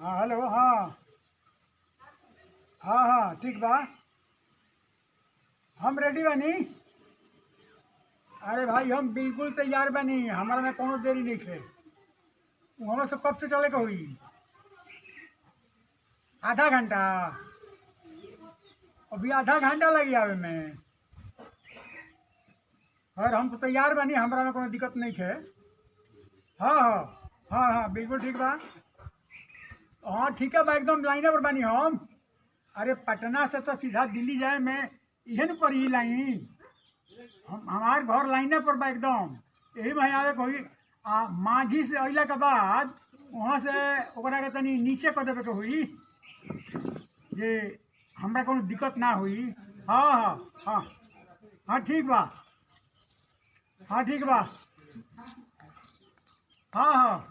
हाँ हेलो। हाँ हाँ हाँ ठीक बा। हम रेडी बानी। अरे भाई हम बिल्कुल तैयार बानी, हमारा में कोनो देरी नहीं है। हमें से कब से चले के हुई? आधा घंटा? अभी आधा घंटा लगी आवे में। और हम तो तैयार बानी, हमारा में कोनो दिक्कत नहीं है। हाँ हाँ हाँ हाँ बिल्कुल ठीक बा। हाँ ठीक है बा, एकदम लाइन पर बानी हम। अरे पटना से तो सीधा दिल्ली जाए में इहन पर ही लाइन। हम हमार घर लाइने पर बा एकदम। यही में आवे कोई मांझी से अइला के बाद वहाँ से ओकरा के तनी नीचे कर देवे के हुई, जे हमरा कोनो दिक्कत ना हुई। हाँ हाँ हाँ हाँ ठीक बा। हाँ ठीक बा। हाँ हाँ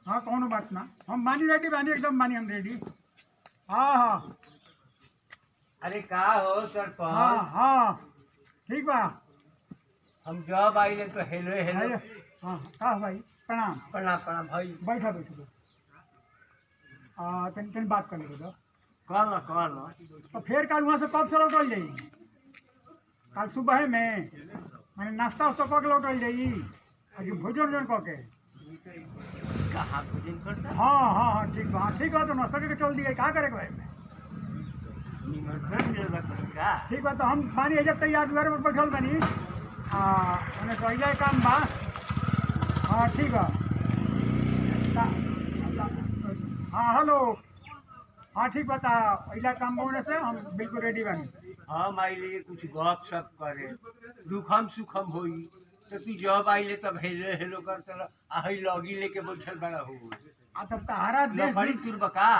हाँ कोनो बात ना, हम बानी रेडी बानी, एकदम बानी हम रेडी। हाँ हाँ अरे का हो हाँ सरपंच, हाँ ठीक बा। हम जब आइले तो हेलो हेलो। अरे हाँ का भाई प्रणाम। प्रणाम प्रणाम भाई। बैठा बैठो। तनी तनी बात कर लेंगे तो। कौन तो फिर कल वहाँ से कब से लौटल जाई? कल सुबह में मैंने नाश्ता उस्ता कऽ के लौटल जाई, आज भोजन वोजन कऽ के। कहाँ भोजन करता? हाँ हाँ हाँ ठीक बा। हाँ ठीक बा, तो नाश्ता करके चल दिए, का करे के भाई? निमंत्रण मिलल का? ठीक बा, तो हम बानी एजा तैयार दुआरे पर बैठल बानी। उन्हें सही काम बा। हाँ ठीक बा। हाँ हेलो। हाँ ठीक बता, अइला काम होने से हम बिल्कुल रेडी बानी। हम आइले कुछ गप सप करे, दुखम सुखम होई तो तू जब आइले तब हेलो हेलो करता आ हई लगी लेके बैठल बड़ा हो। तब तहारा देश लकड़ी तुरबका?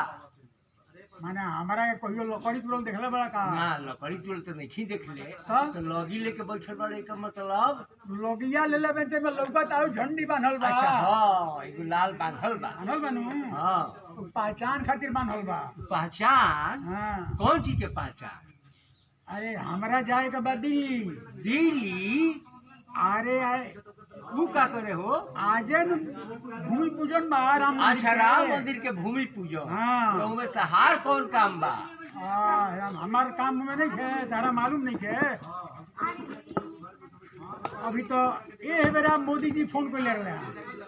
माने हमारा के कहियो लकड़ी तुरल देखले बड़ा का? ना लकड़ी तुरल तो नहीं देखले। हाँ? तो लगी लेके बैठल बड़े का मतलब? लोगिया ले ले बेटे में लौकत आउ झंडी बांधल बा। अच्छा हाँ, एगो लाल बांधल बा। बांधल बानू? हाँ। पहचान खातिर बांधल बा। पहचान? हाँ। कौन चीज के पहचान? अरे हमरा जाए के बा दिल्ली। दिल्ली? अरे तू का करे हो? आजे न भूमि पूजन बा राम मंदिर अच्छा, के। राम मंदिर के भूमि पूजन। हाँ। तो में तहार कौन काम बा? हमार काम में नहीं है, तारा मालूम नहीं है। अभी तो ये बेरा मोदी जी फोन कर ले रहे हैं।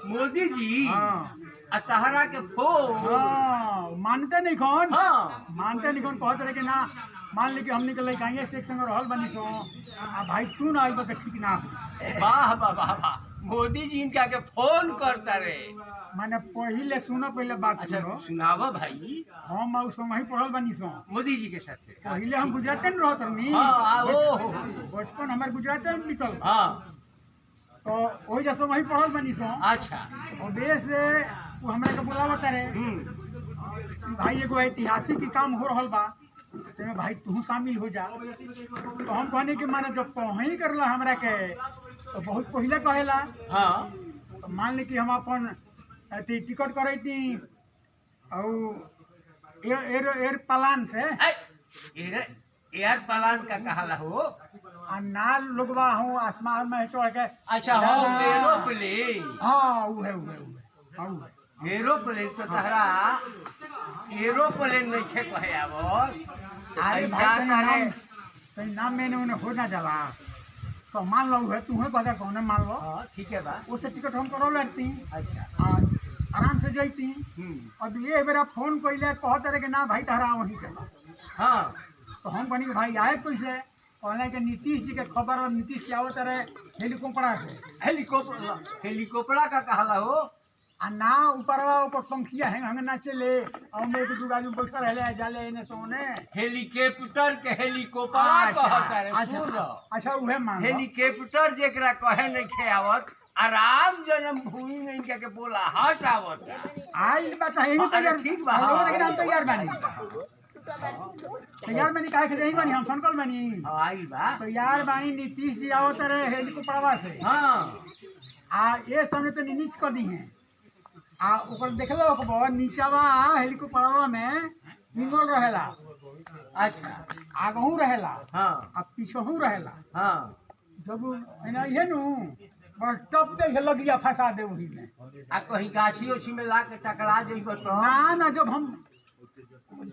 मोदी जी? हाँ। आ तहरा के फोन? हाँ मानते नहीं कौन? हाँ। मानते नहीं कौन, कहते रहे कि ना मान ली कि हम निकल चाहिए से एक संग रहल बनी सो। भाई तू ना आइब तो ठीक ना हो। वाह वाह वाह वाह, मोदी जी इनका के फोन करता रे। माने पहले सुनो, पहले बात अच्छा सुनो। सुनावा भाई। हम और सो वहीं पढ़ल बनी सो। मोदी जी के साथ? पहले हम गुजराते में रहत रहनी। हाँ बचपन हमारे गुजराते में निकल। हाँ। तो वही जैसे वहीं पढ़ल बनी सो। अच्छा। और देश से वो हमरा के बुलावत रहे कि भाई एगो ऐतिहासिक काम हो रहल बा, तेमे भाई तू शामिल हो जा। तो हम कहने कि माने जब कहीं करला हमरा के तो बहुत पहले कहेला। हाँ। तो मान ली कि हम अपन अथी टिकट करैती और एयर प्लान से। एयर प्लान का कहाला हो? ना लोगवा हूँ आसमान में चढ़ के। अच्छा हाँ, एरोप्लेन। हाँ उहे उहे उहे। एरोप्लेन तो तहरा एरोप्लेन नहीं छे कहे आवत। अरे भाई कहीं नाम मैंने उन्हें हो ना जाला तो मान लो है, तुम्हें पता कौन है, मान लो। हाँ ठीक है बा। उससे टिकट हम करो लेती। अच्छा। आराम से जैती। अब ये बेरा फोन कैले कहते रहे कि ना भाई तहरा वहीं चला। हाँ। तो हम कहनी कि भाई आए कैसे? कहले कि नीतीश जी के खबर और नीतीश जी आवत रहे हेलीकॉप्टर से। हेलीकॉप्टर का कहला हो? ना ऊपर पंखिया है ना चले और मैं एक दू आदमी बैठल रहे जाले इन्हें सोने। हेलीकॉप्टर के हेलीकॉप्टर कहता रे। सुन अच्छा उहे मान लो। हेलीकॉप्टर जेकरा कहे नहीं खे आवत, आराम जन्मभूमि में इनका के बोला हट आवत। आई बात है नहीं तैयार। ठीक बा। लेकिन हम तैयार बानी। तैयार बानी काहे के नहीं बानी, हम संकल्प बानी। आई बा। तैयार बानी, नीतीश जी आवत रहे हेलीकॉप्टरवा से। हाँ। ये समय तो नीच कर दी है। ऊपर देखलो ओकबो नीचावा हेलीकॉप्टरवा में निमल रहेला। अच्छा। आगहू रहेला। हाँ। आ पीछहू रहेला। हाँ। जब है ना ये नु बस टप दे लगिया फंसा दे वही में। आ कहीं गाछी उछी में ला के टकरा जइब तो ना ना जब हम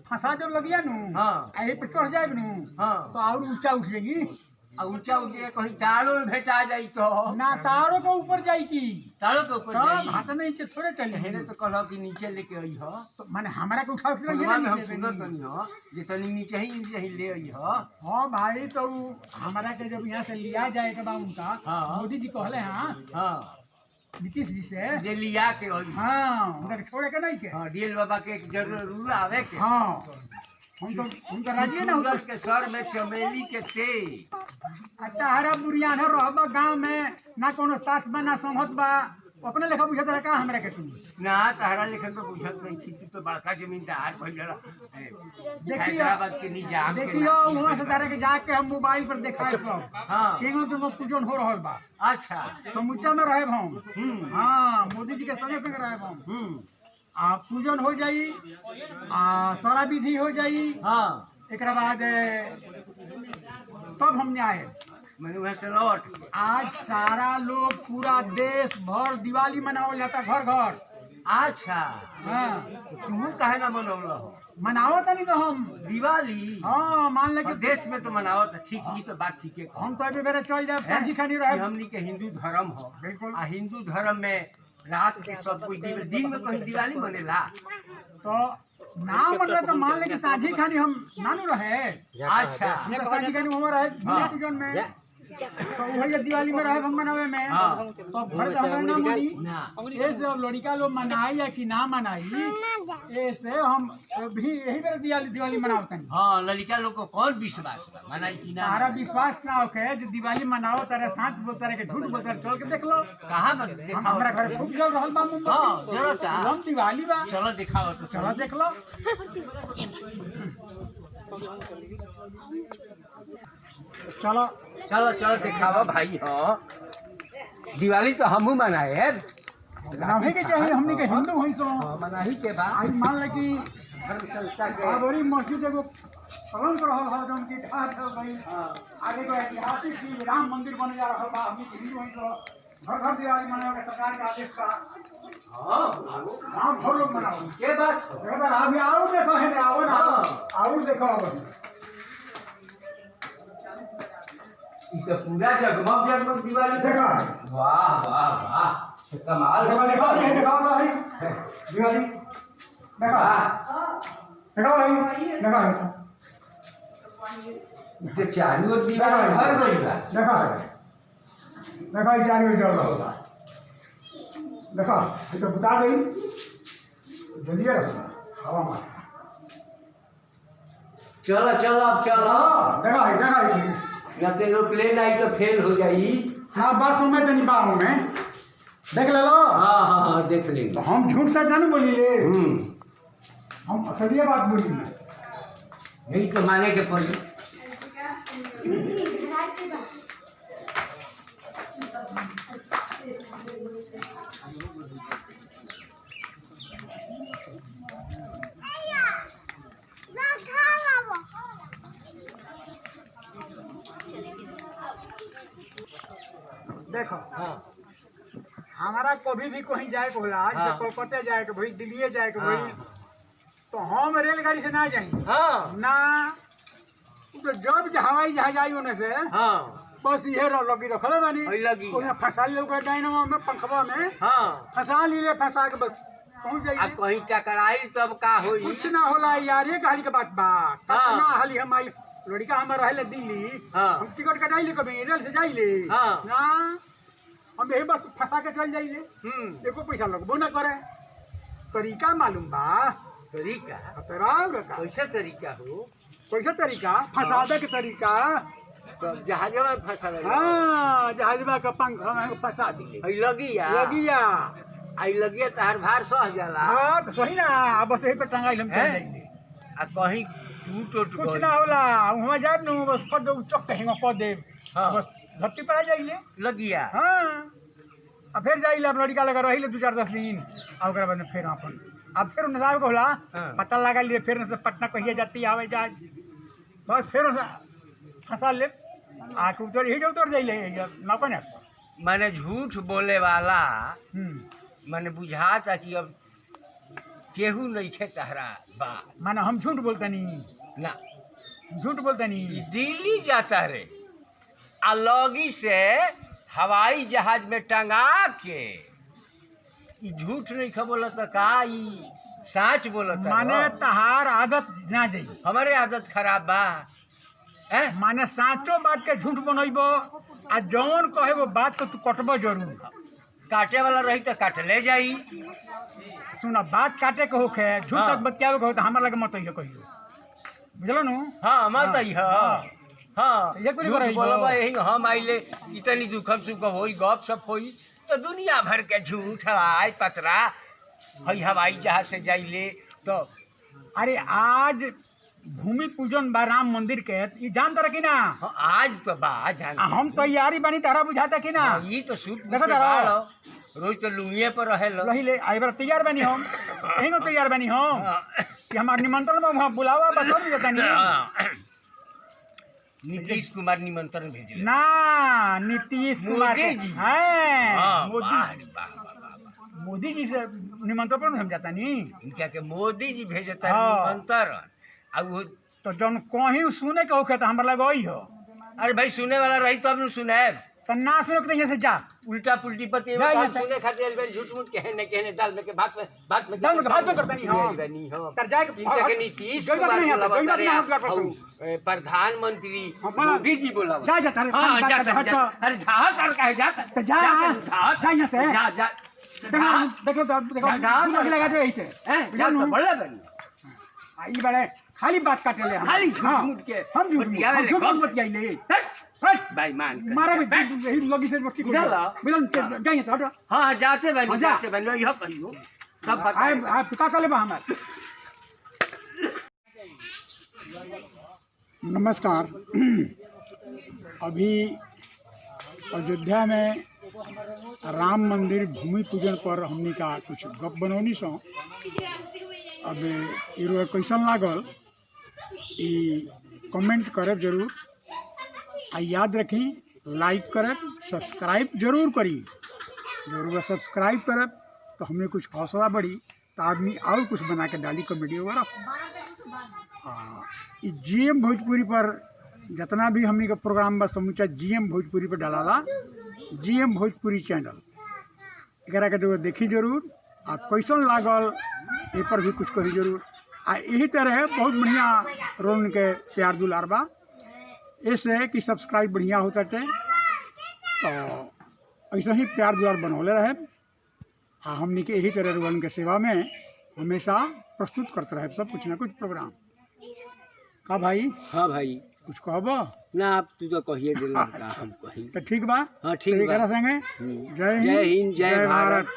फंसा जब लगिया नु हाँ। यही पे चढ़ जाए नु हाँ। तो और ऊंचा उठ जाएगी। आ ऊंचा ऊंचे कहीं तारो भेटा जाई तो ना तारों के ऊपर जाएगी तारो के ऊपर तब जाई हाथ नीचे थोड़े चले हेने तो कहलो कि नीचे लेके आई हो तो माने हमारा के उठा के फुलवा में हम नीचे सुनत देनी। नहीं हो जे तनी नीचे ही ले आई हो हाँ भाई तो हमारा के जब यहाँ से लिया जाए के बाद उनका हाँ। मोदी जी कहले हाँ हाँ नीतीश जी से जे लिया के आई हाँ उधर छोड़े के नहीं के हाँ डीएल बाबा के एक जरूर आवे के हाँ हम तो राजी ना सूरज के सर में चमेली के तेल तारा बुरियान रहबा गांव में ना कोनो साथ बा ना संगत बा अपने लेखा बुझत रहा का हमरा के तू ना तहरा लेखन तो बुझत नहीं थी तू तो बड़का जमींदार पहिला हैदराबाद के निजाम के देखियो वहां से तारे के जाके हम मोबाइल पर देखाए सब हाँ केनो तो पूजन हो रहल बा अच्छा समुच्चा में रहे हम हाँ मोदी जी के संगे संगे रहे हम आ पूजन हो जाई आ सारा विधि हो जाई हाँ एक बाद तब हमने आए मैंने वहाँ से लौट आज सारा लोग पूरा देश भर दिवाली मनावल जाता घर घर। अच्छा हाँ तू काहे ना मनौला हो मनावत नहीं तो हम दिवाली हाँ मान ले और कि देश में तो मनावत है, ठीक ही तो बात ठीक है हम तो अभी बेरे चल जाए सांझी खानी रहे हमनी के हिंदू धर्म हो बिल्कुल। आ हिंदू धर्म में रात के सब कोई दिन में कहीं दिवाली मनेला तो ना मन रहे तो मान ले कि सांझी खानी हम नानू रहे अच्छा हम तो सांझी खानी हम रहे हाँ। पूजन में तो वही दिवाली में रहे हम मनावे में हाँ। तो घर तो हमारे ना मनी ना ऐसे अब लड़का लोग मनाई या कि ना मनाई ऐसे हम भी यही बेरे दिवाली मनावते हैं। हाँ ललिका लोग को कौन विश्वास बा मनाई कि ना तारा विश्वास ना होके जो दिवाली मनाओ तारे साथ बोलता रहे के झूठ बोलता रहे चल के देख लो कहाँ बा हम दिखाओ हमरा घर खूब जल रहल बा हाँ जरूर मोमबत्ती चा हम दिवाली बा चलो दिखाओ तो चलो देख लो चलो चलो चलो दिखावा भाई हाँ दिवाली तो हमू मनाए रहे के चाहिए हमनी के हिंदू हई सो मनाही के बाद आज मान ले कि धर्म संस्था के बाबरी मस्जिद एगो कलंक रहल है जौन की ढा चल गई आगे को ऐतिहासिक चीज राम मंदिर बने जा रहल बा हमनी के हिंदू हई सो घर घर दिवाली मनावे के सरकार के आदेश बा हाँ गांव भर लोग मनाओ के बात हो एक बार अभी आओ देखो है आओ ना हाँ। आओ देखो अब ये तो पूरा जगमग जगमग दिवाली देखा वाह वाह वाह कमाल देखो हो देखो ये देखो भाई दिवाली देखो देखो भाई देखो तो चालू और दिवाली घर गई बा देखो देखो ये चारों जल रहा होगा देखो ये तो बता गई जल्दी रखना हवा मार चलो चलो अब चलो देखो न तो एरोप्लेन आई तो फेल हो जाई हाँ बस में तनी बाहू में देख ले लो हाँ हाँ हाँ देख लेंगे तो हम झूठ सच ना बोली ले हम असलिए बात बोली यही तो माने के पड़ी देखो हाँ हमारा कभी भी कहीं जाए को होला जैसे हाँ। कोलकाता जाए के भाई दिल्ली जाए के भाई हाँ। तो हम रेलगाड़ी से ना जाई हाँ ना तो जब हवाई जहाज आई होने से हाँ बस ये लगी रखले बानी वही लगी ओने फंसा ली लोग डायनामो में पंखवा में हाँ फंसा ली ले फंसा के बस पहुंच आ जाइए कहीं टकराई तब का होई कुछ ना होला यार ये कहानी के बात बा हाँ। कितना हाली हम आई लड़का हमारा रहले दिल्ली हाँ। हम टिकट कटाई ले कभी रेल से जाई ले हाँ। ना हम यही बस फंसा के चल जाई ले एको पैसा लगबो ना करे तरीका मालूम बा तरीका खतराव रखा कैसे तरीका हो कैसा तरीका फंसावे के तरीका तो जहाज में फंसा रही हाँ जहाजबा का पंख में फंसा दिए हई लगिया लगिया आई लगिया तहर भार सह जाला हाँ तो सही ना बस यही पे टंगाई हम चल हैं? जाइए आ कहीं टूट उट कुछ गई ना होला हम जाए न बस कर दो चक कहेंगे कर दे हाँ। बस धरती पर आ जाइए लगिया हाँ अब फिर जाइए अब लड़का लगा रही 2-4-10 दिन और ओकरा बाद में फिर अपन अब फिर उन्हें साहब को होला हाँ। पता लगा लिए फिर से पटना कहिए जाती आवे जाए बस फिर फंसा ले आके उतर यही जो उतर जाइए नौका ना माने झूठ बोले वाला हम्म। माने बुझाता कि अब केहू नहीं खे तहरा बा माने हम झूठ बोलतनी ना झूठ बोलतनी ई दिल्ली जाता रे आ लगी से हवाई जहाज में टंगा के ई झूठ नहीं खे बोलत का ई सच बोलत माने तहार आदत ना जाई हमारे आदत खराब बा हैं माने साचो बात के झूठ बनइबो आ जौन कहे वो बात को तू कटबो जरूर। काटे वाला रही तो काट ले जाई सुना बात काटे के होखे झूठ हाँ। सच बतियावे के हो तो हमरा लगे मत अइहो कहियो बुझलो नु। हाँ मत हाँ, आई हाँ हाँ ये कुछ झूठ करई बा। बोलबा यही हम आइले इतनी दुखम सुखम होई गप सप होई तो दुनिया भर के झूठ आय पतरा हई हवाई जहाज से जाइले तो अरे आज भूमि पूजन बा राम मंदिर के ई जानता रह कि ना। हाँ, आज तो बा जान आ हम तैयारी बनी तारा बुझाता कि ना। ये तो सूट देखो जरा। रोज तो लुंगिए पर रहेलो रही ले आई बार तैयार बनी हम यही नो तैयार बनी हम कि हमार निमंत्रण में वहाँ बुलावा बता नहीं जाता नहीं। नीतीश कुमार निमंत्रण भेजले ना नीतीश कुमार मोदी के- जी। हैं, हाँ, मोदी वाह रे वाह, वाह, वाह, वाह। मोदी जी से निमंत्रण पर हम जाता नहीं। इनका के मोदी जी भेजता हाँ। निमंत्रण आ वो तो जौन कहीं सुने के होखे तो हमरा लगे वही हो अरे भाई सुने वाला रही तो अब न सुने तो ना सुने के तो यहाँ से जा उल्टा पुल्टी पति जा यहाँ से। सुने खातिर अलबेल झूठ मूठ कहने दाल में के भात में दाल में के भात में करता नहीं, हाँ। नहीं हो तर जाए के- इनका के नीतीश जोई बात कुमार नहीं है, बोला जोई बात नहीं है, बता हम कर रहे हैं। प्रधानमंत्री हाँ, बोला। मोदी जी बोला जा जा तारे हाँ खाली जा बात कर, हट तो। अरे जहाँ कर का है जा तो जा जा यहाँ से जा जा देखो तो देखो जा, तू लगे लगा दे ऐसे जा तो बड़ा बनी ई बड़े खाली बात काटे ले हम। खाली झूठ हाँ, मूठ के हम झूठ बतियावे ले, झूठ कम। बतियाई ले हट, भाई मान कर। मारा भी यही लगी से बच्ची को चलो। बिलन जाइए तो हटो हाँ जाते बनी हाँ, जा। जाते बनी यह कहियो सब बता आए आए पिता का ले बा हमार। नमस्कार। अभी अयोध्या में राम मंदिर भूमि पूजन पर हमनी का कुछ गप बनौनी सो। अब इरो कैसन लागल ई कमेंट करब जरूर आ याद रखी लाइक करब सब्सक्राइब जरूर करी जरूर सब्सक्राइब करब तो हमें कुछ हौसला बढ़ी तो आदमी और कुछ बना के डाली कॉमेडी वगैरह। जीएम भोजपुरी पर जितना भी हमनी का प्रोग्राम बा समूचा जीएम भोजपुरी पर डालाला जीएम भोजपुरी चैनल एकरा के जो देखी जरूर आ कैसन लागल ए पर भी कुछ कही जरूर। आ यही तरह बहुत बढ़िया रोल के प्यार दुलार बा ऐसे कि सब्सक्राइब बढ़िया होता टे तो ऐसे ही प्यार दुलार बनौले रहे आ हमनी के यही तरह रोलन के सेवा में हमेशा प्रस्तुत करते रहे सब कुछ ना कुछ प्रोग्राम का भाई। हाँ भाई कुछ कहब ना आप तू तो कहिए दिल हम कही तो ठीक बा हाँ ठीक बा। संगे हम्म। जय जय हिंद, जय भारत।